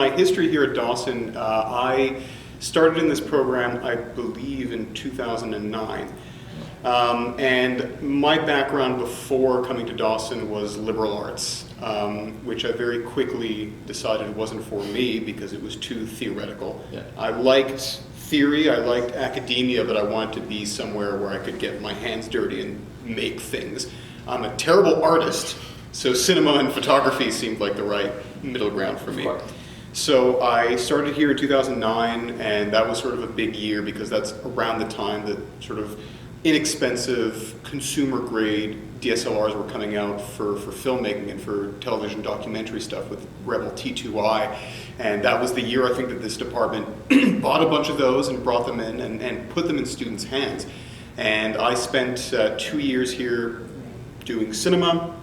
My history here at Dawson, I started in this program, I believe, in 2009. And my background before coming to Dawson was liberal arts, which I very quickly decided wasn't for me because it was too theoretical. Yeah. I liked theory, I liked academia, but I wanted to be somewhere where I could get my hands dirty and make things. I'm a terrible artist, so cinema and photography seemed like the right middle ground for me. So I started here in 2009, and that was sort of a big year because that's around the time that sort of inexpensive, consumer-grade DSLRs were coming out for filmmaking and for television documentary stuff with Rebel T2i. And that was the year, I think, that this department bought a bunch of those and brought them in and put them in students' hands. And I spent 2 years here doing cinema.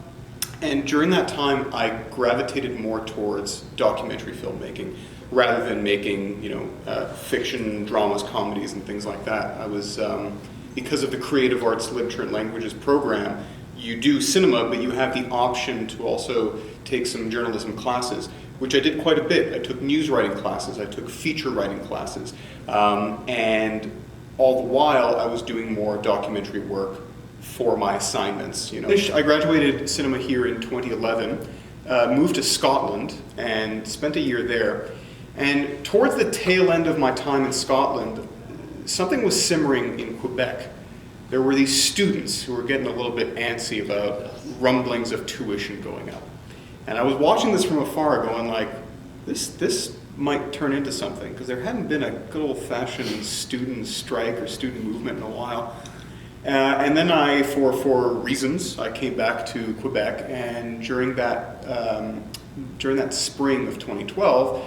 And during that time, I gravitated more towards documentary filmmaking rather than making, fiction, dramas, comedies, and things like that. I was, because of the Creative Arts, Literature, and Languages program, you do cinema, but you have the option to also take some journalism classes, which I did quite a bit. I took news writing classes, I took feature writing classes, and all the while I was doing more documentary work for my assignments. I graduated cinema here in 2011, moved to Scotland and spent a year there. And towards the tail end of my time in Scotland, something was simmering in Quebec. There were these students who were getting a little bit antsy about rumblings of tuition going up. And I was watching this from afar going like, this might turn into something, because there hadn't been a good old-fashioned student strike or student movement in a while. And then for reasons, I came back to Quebec, and during that spring of 2012,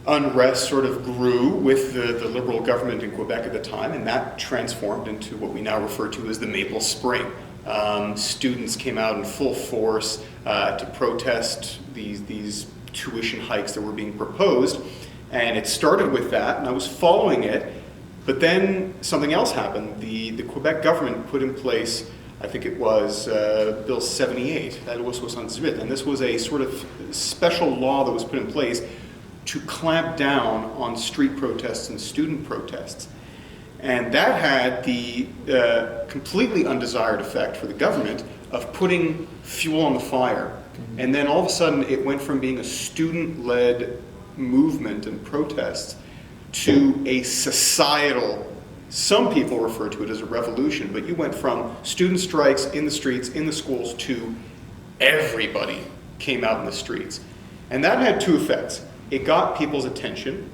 unrest sort of grew with the Liberal government in Quebec at the time, and that transformed into what we now refer to as the Maple Spring. Students came out in full force to protest these tuition hikes that were being proposed, and it started with that, and I was following it. But then something else happened. The Quebec government put in place, I think it was Bill 78, and this was a sort of special law that was put in place to clamp down on street protests and student protests. And that had the completely undesired effect for the government of putting fuel on the fire. And then all of a sudden it went from being a student-led movement and protests to a societal, some people refer to it as a revolution, but you went from student strikes in the streets, in the schools, to everybody came out in the streets. And that had two effects. It got people's attention.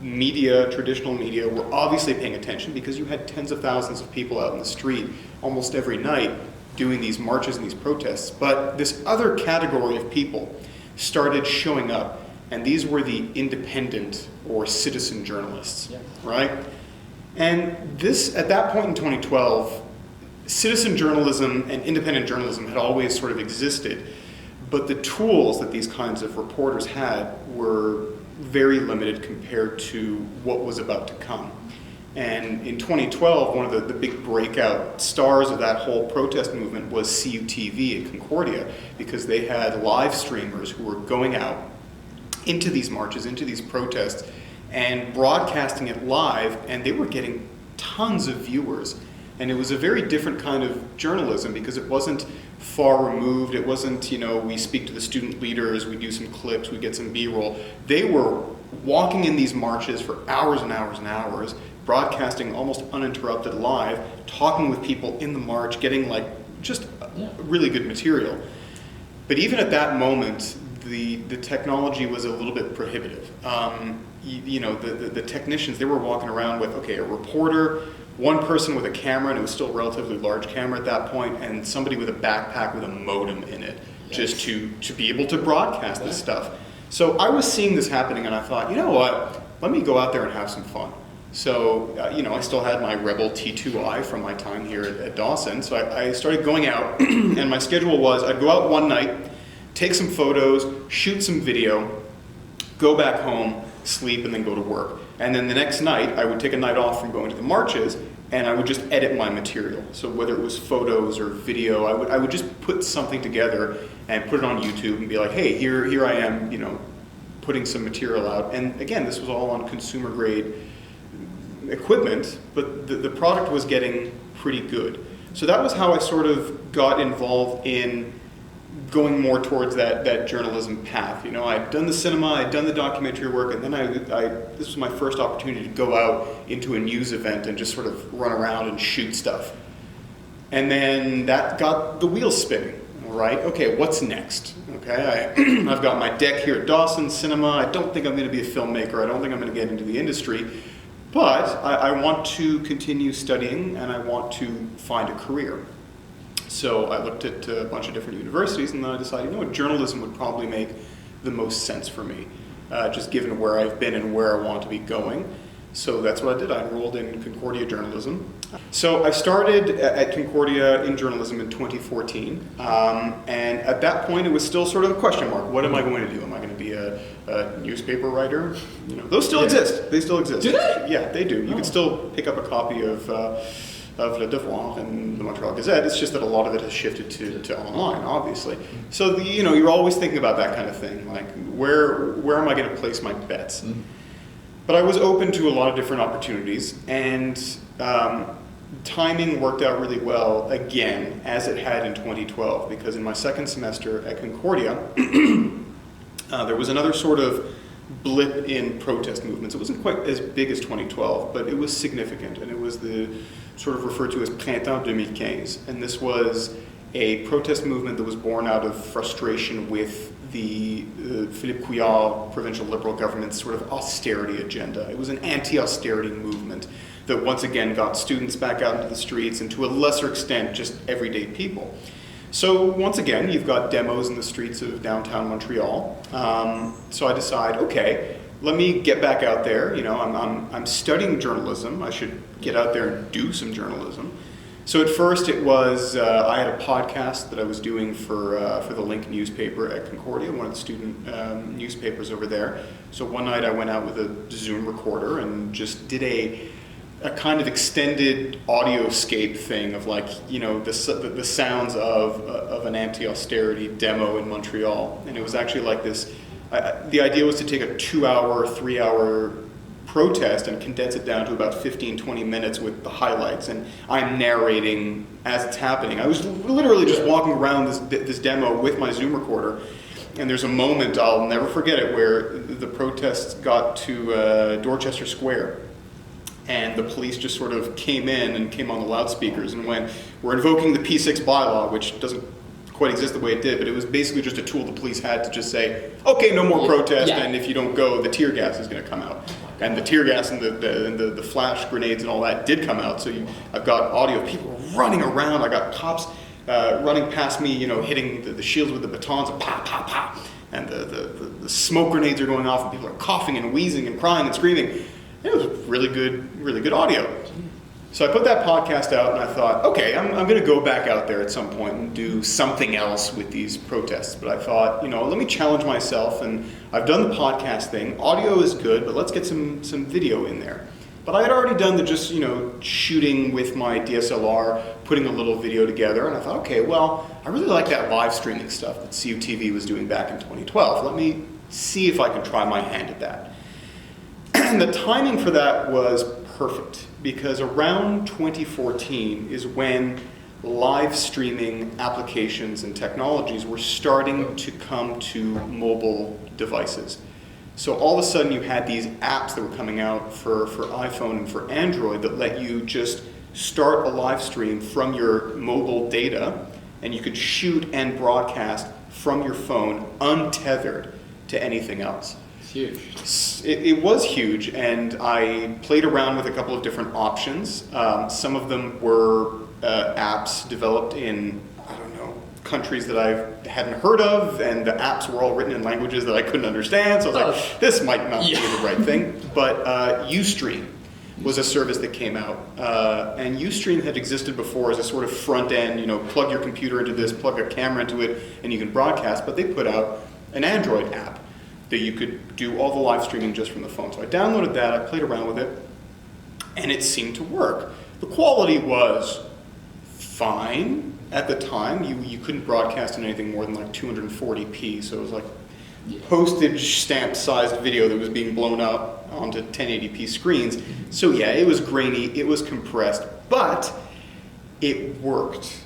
Media, traditional media, were obviously paying attention because you had tens of thousands of people out in the street almost every night doing these marches and these protests. But this other category of people started showing up, and these were the independent or citizen journalists, right? And this, at that point in 2012, citizen journalism and independent journalism had always sort of existed, but the tools that these kinds of reporters had were very limited compared to what was about to come. And in 2012, one of the big breakout stars of that whole protest movement was CUTV at Concordia, because they had live streamers who were going out into these marches, into these protests, and broadcasting it live, and they were getting tons of viewers. And it was a very different kind of journalism because it wasn't far removed. It wasn't, we speak to the student leaders, we do some clips, we get some B-roll. They were walking in these marches for hours and hours and hours, broadcasting almost uninterrupted live, talking with people in the march, getting just really good material. But even at that moment, the technology was a little bit prohibitive. The technicians, they were walking around with, a reporter, one person with a camera, and it was still a relatively large camera at that point, and somebody with a backpack with a modem in it, just to be able to broadcast this stuff. So I was seeing this happening, and I thought, you know what, let me go out there and have some fun. So, I still had my Rebel T2i from my time here at Dawson, so I started going out, and my schedule was, I'd go out one night, take some photos, shoot some video, go back home, sleep, and then go to work. And then the next night, I would take a night off from going to the marches, and I would just edit my material. So whether it was photos or video, I would just put something together and put it on YouTube and be like, hey, here I am, putting some material out. And again, this was all on consumer grade equipment, but the product was getting pretty good. So that was how I sort of got involved in going more towards that journalism path. You know, I'd done the cinema, I'd done the documentary work, and then this was my first opportunity to go out into a news event and just sort of run around and shoot stuff. And then that got the wheels spinning, right? Okay, what's next? Okay, I've got my deck here at Dawson Cinema. I don't think I'm going to be a filmmaker. I don't think I'm going to get into the industry. But I want to continue studying, and I want to find a career. So I looked at a bunch of different universities, and then I decided, you know what, journalism would probably make the most sense for me, just given where I've been and where I want to be going. So that's what I did. I enrolled in Concordia Journalism. So I started at Concordia in journalism in 2014, and at that point it was still sort of a question mark. What am I going to do? Am I going to be a newspaper writer? You know, those still exist. They still exist. Do they? Yeah, they do. You can still pick up a copy of Le Devoir and the Montreal Gazette. It's just that a lot of it has shifted to online, obviously. So you're always thinking about that kind of thing, like where am I going to place my bets? Mm-hmm. But I was open to a lot of different opportunities, and timing worked out really well again, as it had in 2012, because in my second semester at Concordia, there was another sort of blip in protest movements. It wasn't quite as big as 2012, but it was significant, and it was the sort of referred to as Printemps 2015. And this was a protest movement that was born out of frustration with the Philippe Couillard provincial Liberal government's sort of austerity agenda. It was an anti-austerity movement that once again got students back out into the streets, and to a lesser extent, just everyday people. So once again, you've got demos in the streets of downtown Montreal. So I decide, okay, let me get back out there. You know, I'm studying journalism. I should get out there and do some journalism. So at first it was, I had a podcast that I was doing for the Link newspaper at Concordia, one of the student newspapers over there. So one night I went out with a Zoom recorder and just did a kind of extended audioscape thing of, like, you know, the sounds of an anti-austerity demo in Montreal. And it was actually like this, the idea was to take a 2-hour, 3-hour protest and condense it down to about 15-20 minutes with the highlights, and I'm narrating as it's happening. I was literally just walking around this demo with my Zoom recorder, and there's a moment, I'll never forget it, where the protests got to Dorchester Square, and the police just sort of came in and came on the loudspeakers and went, "We're invoking the P6 bylaw," which doesn't quite exist the way it did, but it was basically just a tool the police had to just say, okay, no more protest, and if you don't go, the tear gas is going to come out. And the tear gas and the flash grenades and all that did come out. So I've got audio of people running around. I got cops running past me, you know, hitting the shields with the batons, and pop, pop, pop. And the smoke grenades are going off, and people are coughing and wheezing and crying and screaming. It was really good audio. So I put that podcast out, and I thought, okay, I'm going to go back out there at some point and do something else with these protests. But I thought, you know, let me challenge myself, and I've done the podcast thing. Audio is good, but let's get some video in there. But I had already done the just, you know, shooting with my DSLR, putting a little video together, and I thought, okay, well, I really like that live streaming stuff that CUTV was doing back in 2012. Let me see if I can try my hand at that. And the timing for that was perfect, because around 2014 is when live streaming applications and technologies were starting to come to mobile devices. So all of a sudden you had these apps that were coming out for iPhone and for Android that let you just start a live stream from your mobile data, and you could shoot and broadcast from your phone untethered to anything else. Huge. It was huge, and I played around with a couple of different options. Some of them were apps developed in, I don't know, countries that I hadn't heard of, and the apps were all written in languages that I couldn't understand, so I was like, this might not be the right thing. But Ustream was a service that came out, and Ustream had existed before as a sort of front end, you know, plug your computer into this, plug a camera into it, and you can broadcast, but they put out an Android app that you could do all the live streaming just from the phone. So I downloaded that, I played around with it, and it seemed to work. The quality was fine at the time. You couldn't broadcast in anything more than like 240p, so it was like postage stamp sized video that was being blown up onto 1080p screens. So yeah, it was grainy, it was compressed, but it worked.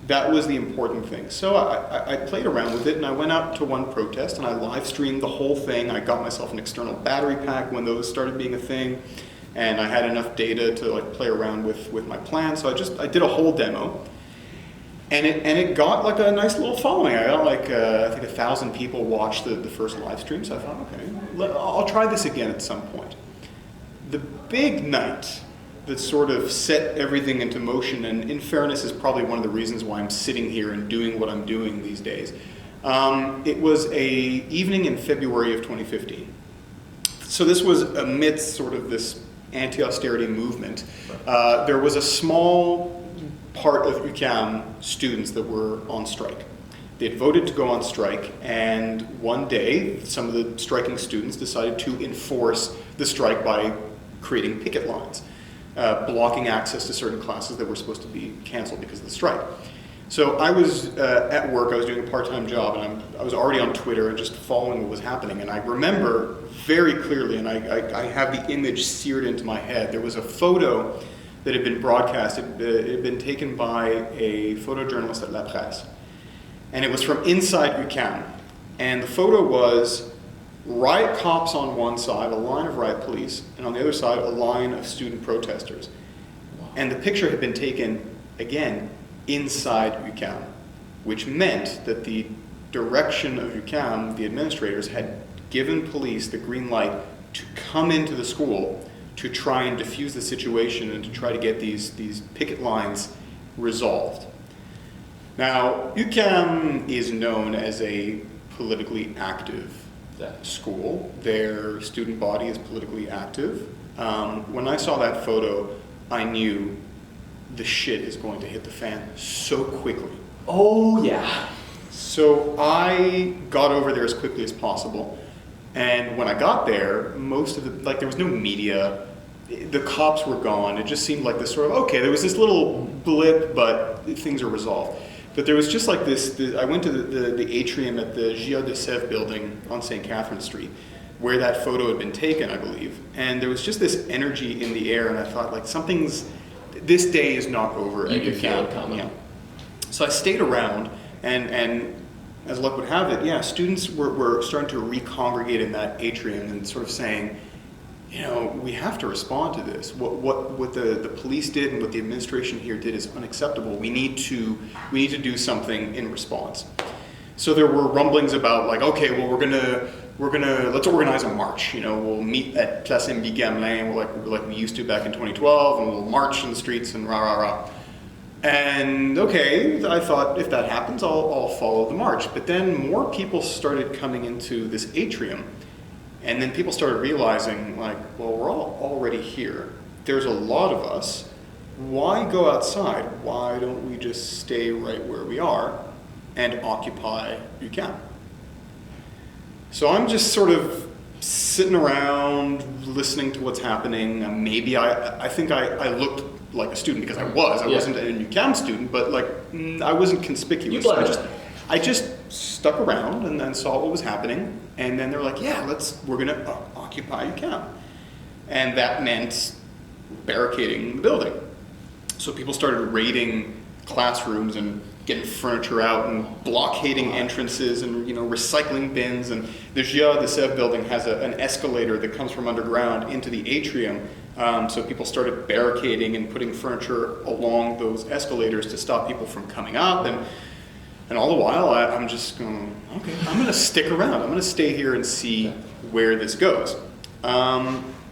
That was the important thing. So I played around with it, and I went out to one protest and I live streamed the whole thing. I got myself an external battery pack when those started being a thing, and I had enough data to like play around with my plan. So I did a whole demo. And it got like a nice little following. I got like, I think 1,000 people watched the first live stream, so I thought, okay, I'll try this again at some point. The big night that sort of set everything into motion, and in fairness is probably one of the reasons why I'm sitting here and doing what I'm doing these days. It was a evening in February of 2015. So this was amidst sort of this anti-austerity movement. There was a small part of UQAM students that were on strike. They had voted to go on strike, and one day some of the striking students decided to enforce the strike by creating picket lines, blocking access to certain classes that were supposed to be canceled because of the strike. So I was at work, I was doing a part-time job, and I was already on Twitter and just following what was happening. And I remember very clearly, and I have the image seared into my head, there was a photo that had been broadcast. It had been taken by a photojournalist at La Presse. And it was from inside UQAM. And the photo was riot cops on one side, a line of riot police, and on the other side, a line of student protesters. And the picture had been taken, again, inside UQAM, which meant that the direction of UQAM, the administrators, had given police the green light to come into the school to try and diffuse the situation and to try to get these picket lines resolved. Now, UQAM is known as a politically active school. Their student body is politically active. When I saw that photo, I knew the shit is going to hit the fan so quickly. Oh, yeah. So I got over there as quickly as possible. And when I got there, most of the, like, there was no media. The cops were gone. It just seemed like this sort of, okay, there was this little blip, but things are resolved. But there was just like this, I went to the atrium at the Gia de Sèvres building on St. Catherine Street, where that photo had been taken, I believe. And there was just this energy in the air, and I thought, like, this day is not over. You could feel it coming. Yeah. So I stayed around, and as luck would have it, yeah, students were starting to recongregate in that atrium and sort of saying, you know, we have to respond to this. What the police did and what the administration here did is unacceptable. We need to do something in response. So there were rumblings about, like, okay, well, let's organize a march. You know, we'll meet at Place Émile Gamelin, like we used to back in 2012, and we'll march in the streets and rah rah rah. And okay, I thought, if that happens, I'll follow the march. But then more people started coming into this atrium. And then people started realizing, like, well, we're all already here. There's a lot of us. Why go outside? Why don't we just stay right where we are and occupy UQAM? So I'm just sort of sitting around, listening to what's happening. Maybe I think I looked like a student because I wasn't a UQAM student, but like I wasn't conspicuous. I just stuck around and then saw what was happening, and then they're like, yeah, we're gonna occupy UQAM. And that meant barricading the building. So people started raiding classrooms and getting furniture out and blockading entrances and, you know, recycling bins. And the Gia de Sèvres building has an escalator that comes from underground into the atrium. So people started barricading and putting furniture along those escalators to stop people from coming up. And all the while, I'm just going, okay, I'm going to stick around. I'm going to stay here and see where this goes.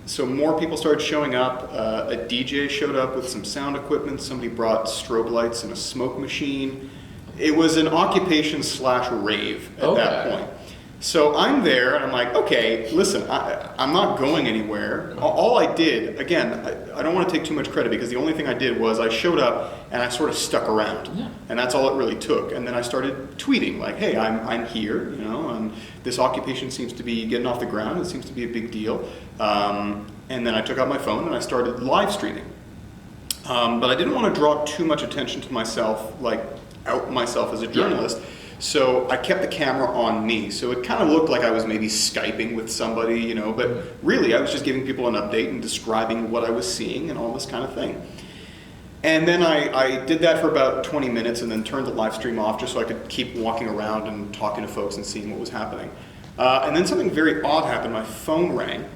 So more people started showing up. A DJ showed up with some sound equipment. Somebody brought strobe lights and a smoke machine. It was an occupation/rave at that point. So I'm there, and I'm like, okay, listen, I'm not going anywhere. All I did, again, I don't want to take too much credit, because the only thing I did was I showed up and I sort of stuck around. Yeah. And that's all it really took. And then I started tweeting, like, hey, I'm here, you know, and this occupation seems to be getting off the ground. It seems to be a big deal. And then I took out my phone and I started live streaming. But I didn't want to draw too much attention to myself, like out myself as a journalist. So I kept the camera on me. So it kind of looked like I was maybe Skyping with somebody, you know, but really I was just giving people an update and describing what I was seeing and all this kind of thing. And then I did that for about 20 minutes and then turned the live stream off just so I could keep walking around and talking to folks and seeing what was happening. And then something very odd happened. My phone rang.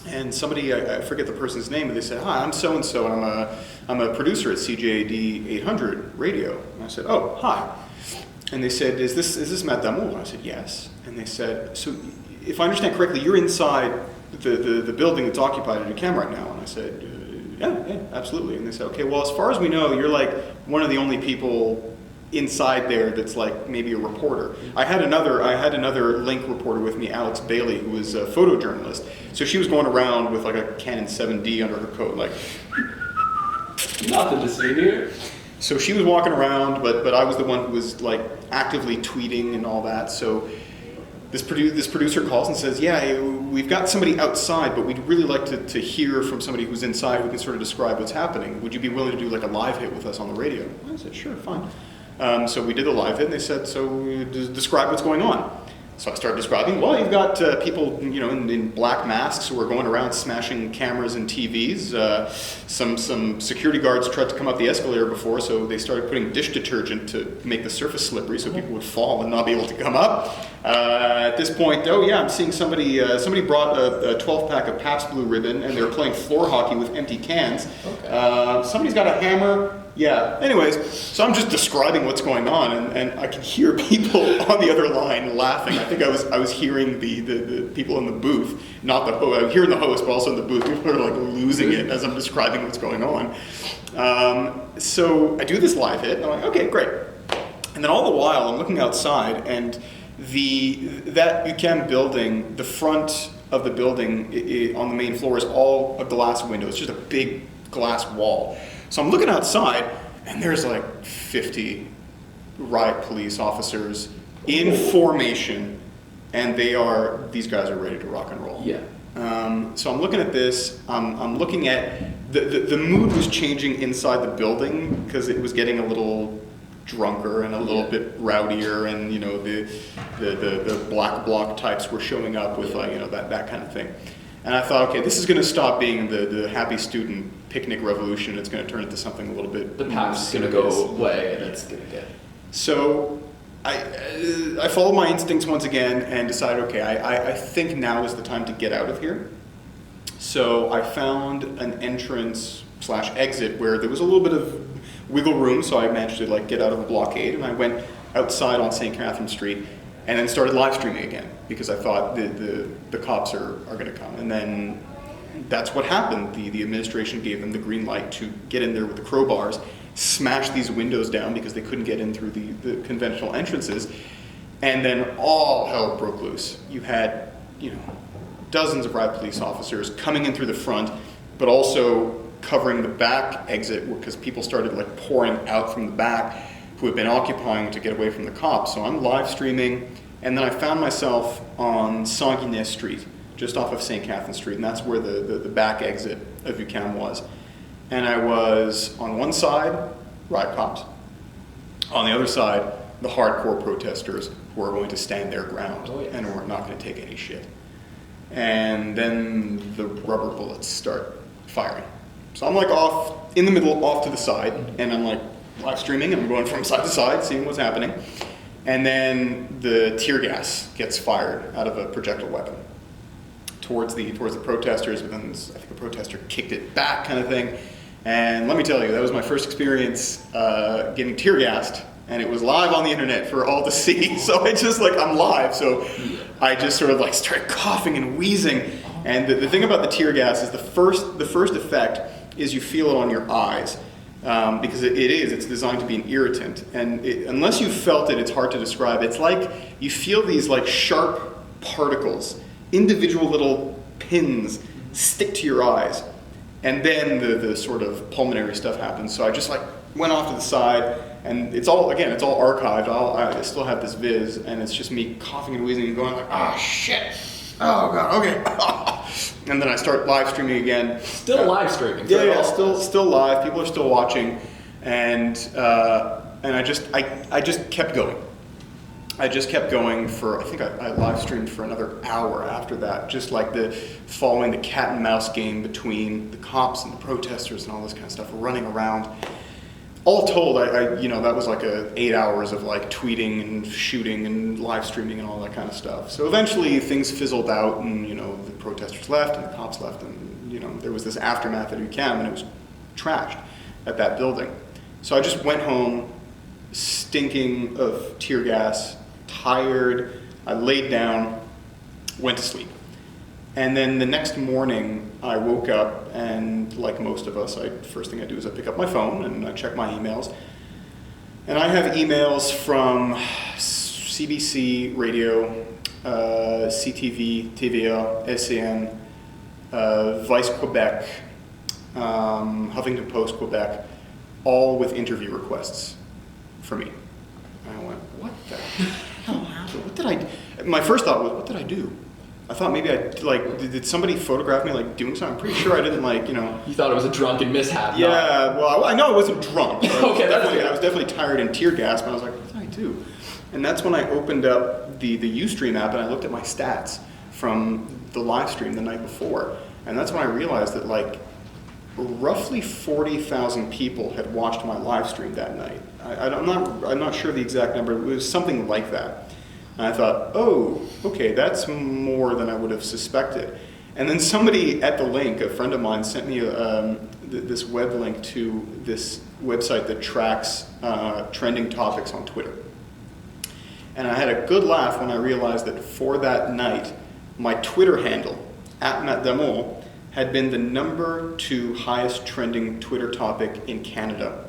And somebody, I forget the person's name, but they said, "Hi, I'm so-and-so, and I'm a producer at CJAD 800 radio." And I said, "Oh, hi." And they said, is this Matt Damour? And I said, "Yes." And they said, "So if I understand correctly, you're inside the building that's occupied at your camera right now?" And I said, yeah, absolutely." And they said, "Okay, well, as far as we know, you're like one of the only people inside there that's like maybe a reporter." I had another Link reporter with me, Alex Bailey, who was a photojournalist. So she was going around with like a Canon 7D under her coat, like. Nothing to see here. So she was walking around, but I was the one who was like actively tweeting and all that. So this producer calls and says, "Yeah, we've got somebody outside, but we'd really like to hear from somebody who's inside who can sort of describe what's happening. Would you be willing to do like a live hit with us on the radio?" I said, "Sure, fine." So we did a live hit, and they said, "So describe what's going on." So I started describing. Well, you've got people, you know, in black masks who are going around smashing cameras and TVs. Some security guards tried to come up the escalator before, so they started putting dish detergent to make the surface slippery, so people would fall and not be able to come up. At this point, oh yeah, I'm seeing somebody brought a 12-pack of Pabst Blue Ribbon, and they were playing floor hockey with empty cans. Okay. Somebody's got a hammer. Yeah. Anyways, so I'm just describing what's going on, and I can hear people on the other line laughing. I think I was hearing the people in the booth, not the host. I was hearing the host, but also in the booth. People are like losing it as I'm describing what's going on. So I do this live hit, and I'm like, okay, great. And then all the while, I'm looking outside, and that UCAM building, the front of the building on the main floor is all a glass window. It's just a big glass wall. So I'm looking outside, and there's like 50 riot police officers in formation, and these guys are ready to rock and roll. Yeah. So I'm looking at this. I'm looking at the mood was changing inside the building because it was getting a little drunker and a little bit rowdier, and you know the black bloc types were showing up with you know that kind of thing. And I thought, okay, this is going to stop being the happy student picnic revolution. It's going to turn into something a little bit. The past is going to go away, and it's going to get. So I followed my instincts once again and decided, okay, I think now is the time to get out of here. So I found an entrance / exit where there was a little bit of wiggle room, so I managed to like get out of the blockade, and I went outside on St. Catherine Street. And then started live streaming again because I thought the cops are going to come. And then that's what happened. The administration gave them the green light to get in there with the crowbars, smash these windows down because they couldn't get in through the conventional entrances. And then all hell broke loose. You had, you know, dozens of riot police officers coming in through the front, but also covering the back exit because people started like pouring out from the back, who had been occupying to get away from the cops. So I'm live streaming, and then I found myself on Sanguinet Street, just off of St. Catherine Street, and that's where the back exit of UQAM was. And I was on one side, riot cops. On the other side, the hardcore protesters who are going to stand their ground and who are not going to take any shit. And then the rubber bullets start firing. So I'm like off, in the middle, off to the side, and I'm like, live streaming, and I'm going from side to side, seeing what's happening. And then the tear gas gets fired out of a projectile weapon towards the protesters, but then I think a protester kicked it back kind of thing. And let me tell you, that was my first experience getting tear gassed, and it was live on the internet for all to see. So I just I'm live, so I just sort of like started coughing and wheezing. And the thing about the tear gas is the first effect is you feel it on your eyes. Because it's designed to be an irritant, and unless you've felt it, it's hard to describe. It's like you feel these like sharp particles, individual little pins stick to your eyes, and then the sort of pulmonary stuff happens. So I just like went off to the side, and it's all archived. I still have this viz, and it's just me coughing and wheezing and going like, oh shit, oh god, okay. And then I start live streaming again. Still live streaming. Yeah, still live. People are still watching, and I just kept going. I just kept going for, I think I live streamed for another hour after that, just like following the cat and mouse game between the cops and the protesters and all this kind of stuff, running around. All told, that was like 8 hours of like tweeting and shooting and live streaming and all that kind of stuff. So eventually things fizzled out, and the protesters left and the cops left, and there was this aftermath at UCAM, and it was trashed at that building. So I just went home, stinking of tear gas, tired. I laid down, went to sleep. And then the next morning, I woke up, and like most of us, first thing I do is I pick up my phone and I check my emails. And I have emails from CBC Radio, CTV, TVA, SCN, Vice Quebec, Huffington Post Quebec, all with interview requests for me. And I went, what the hell happened? What did I do? My first thought was, what did I do? I thought maybe did somebody photograph me doing something? I'm pretty sure I didn't You thought it was a drunken mishap. Yeah, well, I know I wasn't drunk. I was Okay, definitely tired and tear gassed, but I was like, what did I do? And that's when I opened up the Ustream app and I looked at my stats from the live stream the night before. And that's when I realized that roughly 40,000 people had watched my live stream that night. I'm not sure the exact number. It was something like that. And I thought, oh, okay, that's more than I would have suspected. And then somebody at the link, a friend of mine, sent me this web link to this website that tracks trending topics on Twitter. And I had a good laugh when I realized that for that night, my Twitter handle, @MattDamon, had been the number 2 highest trending Twitter topic in Canada.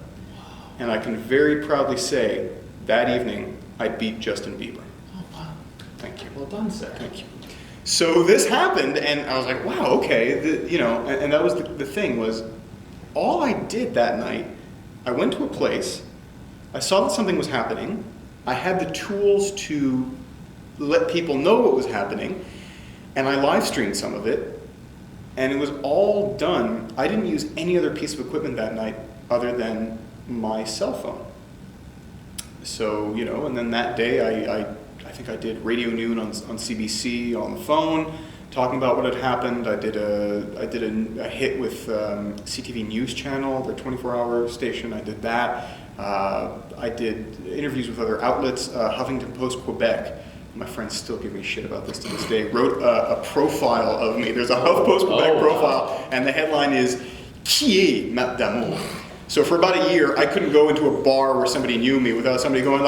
And I can very proudly say, that evening, I beat Justin Bieber. Oh, wow. Thank you. Well done, sir. Thank you. So this happened, and I was like, wow, okay. And that was the thing was, all I did that night, I went to a place, I saw that something was happening, I had the tools to let people know what was happening, and I live streamed some of it, and it was all done. I didn't use any other piece of equipment that night other than my cell phone. So, and then that day I think I did Radio Noon on CBC on the phone, talking about what had happened. I did a hit with CTV News Channel, their 24-hour station. I did that. I did interviews with other outlets. Huffington Post Quebec, my friends still give me shit about this to this day, wrote a profile of me. There's a HuffPost Quebec profile, and the headline is, Qui est Matt Damon? So for about a year, I couldn't go into a bar where somebody knew me without somebody going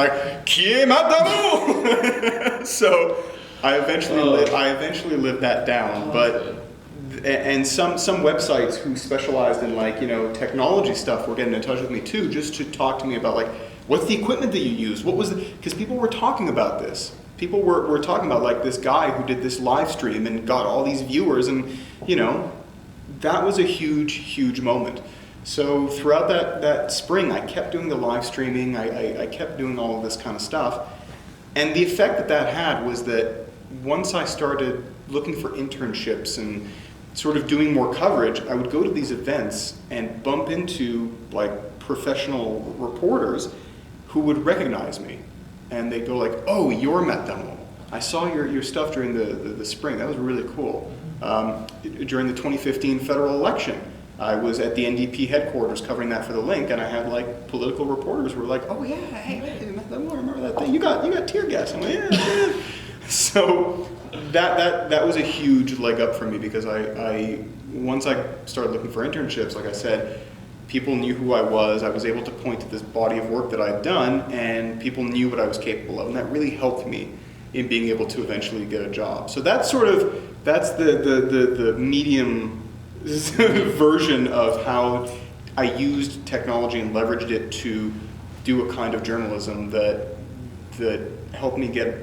Qui est Matt Damon? So I eventually lived that down. And some websites who specialized in technology stuff were getting in touch with me too, just to talk to me about what's the equipment that you use? What was because people were talking about this. People were talking about this guy who did this live stream and got all these viewers, and that was a huge moment. So throughout that spring, I kept doing the live streaming, I kept doing all of this kind of stuff. And the effect that had was that once I started looking for internships and sort of doing more coverage, I would go to these events and bump into professional reporters who would recognize me. And they'd go oh, you're Matt Damon. I saw your stuff during the spring. That was really cool. During the 2015 federal election, I was at the NDP headquarters covering that for the link, and I had political reporters who were oh yeah, hey, Matt Damon, remember that thing? You got tear gas. I'm yeah. So that was a huge leg up for me, because once I started looking for internships, like I said, people knew who I was able to point to this body of work that I'd done, and people knew what I was capable of, and that really helped me in being able to eventually get a job. So that's the medium version of how I used technology and leveraged it to do a kind of journalism that helped me get